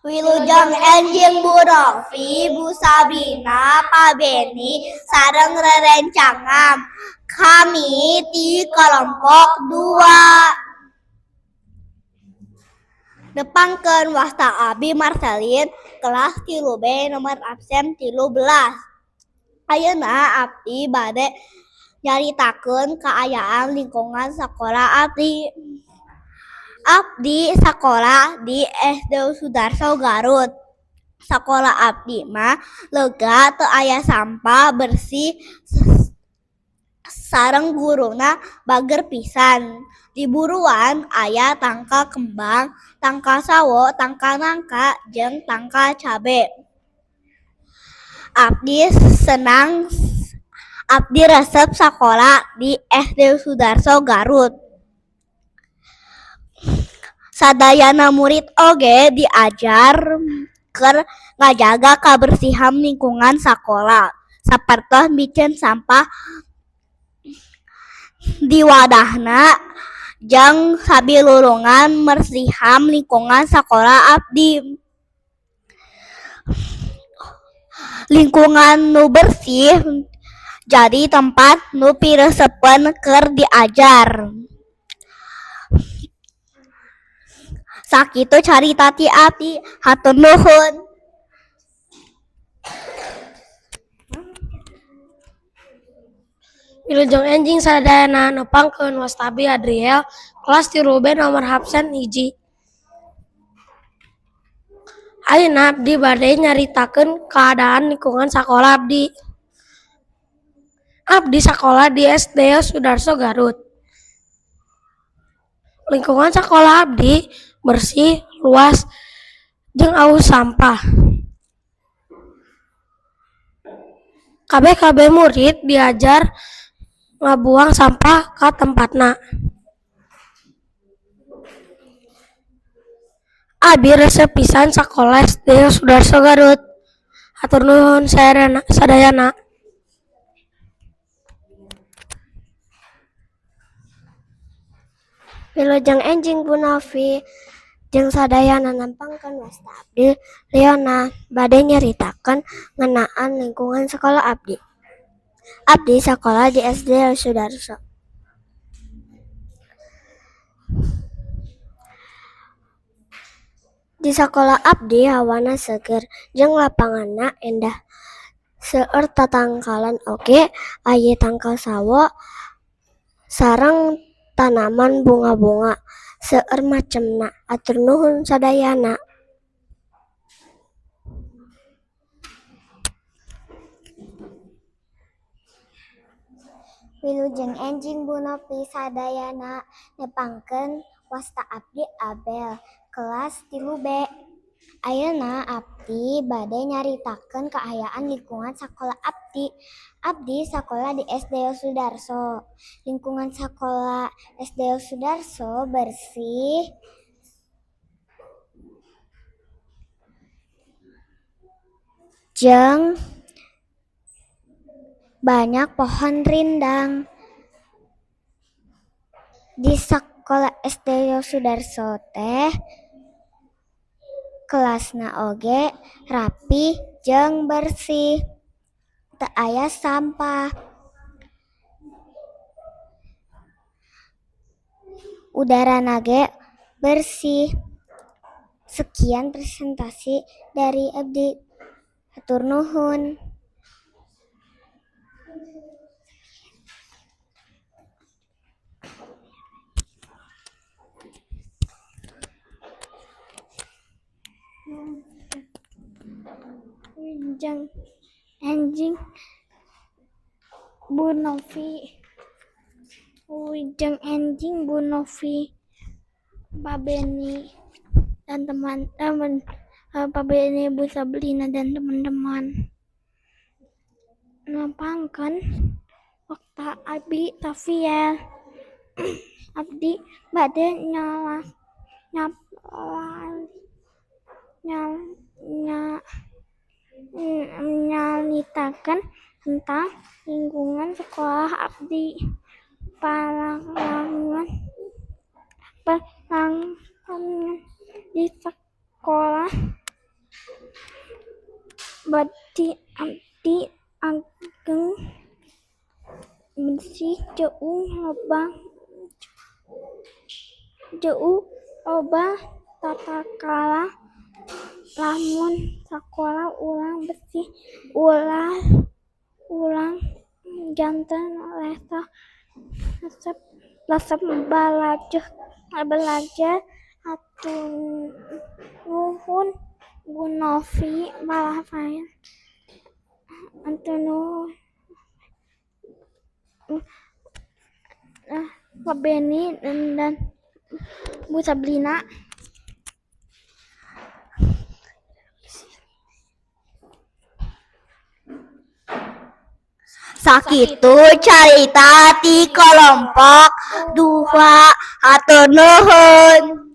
Wilujeng enjing Bu Rofi, Bu Sabina, Pak Beni, sareng rerencangan. Kami di kelompok 2. Depangkeun wasta Abi Marcelin, kelas 3B nomor absen 13. Ayeuna abdi bade nyaritakeun kaayaan lingkungan sakola abdi. Abdi sakola di SD Sudarso Garut. Sakola abdi mah lega teu aya sampah, bersih, sareng guruna bager pisan. Di buruan aya tangka kembang, tangka sawo, tangka nangka, jeung tangka cabe. Abdi resep sakola di SD Sudarso Garut. Sadayana murid oge diajar keur ngajaga kabersihan lingkungan sakola, sapertos biceun sampah di wadahna jeung sabilulungan mersihan lingkungan sakola abdi. Lingkungan nu bersih jadi tempat nu piresepen keur diajar. Sakitu carita ti abdi, hatur nuhun. Wilujeng enjing sadayana nepangkeun Wastabi Adriel, kelas 3B nomor absen 1. Ayeuna abdi bade nyaritakeun kaadaan lingkungan sakola abdi. Abdi sakola di SD Sudarso Garut. Lingkungan sakola abdi bersih, luas, jeung aus sampah. Kabeh murid diajar ngabuang sampah ka tempatna. Abi resep pisan sakola SD Sudarso Garut. Hatur nuhun sadayana. Wilujeng enjing Bu Novi jeung sadayana nepangkeun wasta abdi Leona bade nyaritakeun ngeunaan lingkungan sakola abdi. Abdi sakola di SD Sudarso. Di sakola abdi hawana seger jeung lapanganna endah. Seueur tatangkalan oge aya tangkal sawo sareng tanaman bunga-bunga seueur macemna. Atur nuhun sadayana. Wilujeng enjing Bu Novi sadayana nepangkeun wasta abdi Abel, kelas 3B. Ayeuna abdi bade nyaritakeun kaayaan lingkungan sakola abdi. Abdi sakola di SD Sudarso. Lingkungan sakola SD Sudarso bersih, jeung banyak pohon rindang. Di sakola SD Sudarso teh kelasna oge rapi jeung bersih, teu aya sampah. Udarana ge bersih. Sekian presentasi dari abdi. Hatur nuhun. Wilujeng enjing Bu Novi. Wilujeng enjing Bu Novi, Pak Beni dan teman-teman, Pak Beni, Bu Sabrina dan teman-teman. Nepangkeun wakta Abi Tafiel. Abdi bade nyaritakeun tentang lingkungan sekolah abdi. Pengalaman di sekolah Bati abdi ageng bersih jeuh loba tatkala lamun sakola ulang bersih ulang janten resep belajar hatur nuhun Bu Novi Balafayan hatur nuhun Pak Beni dan Bu Sabrina. Sakitu carita ti kelompok 2. Hatur nuhun.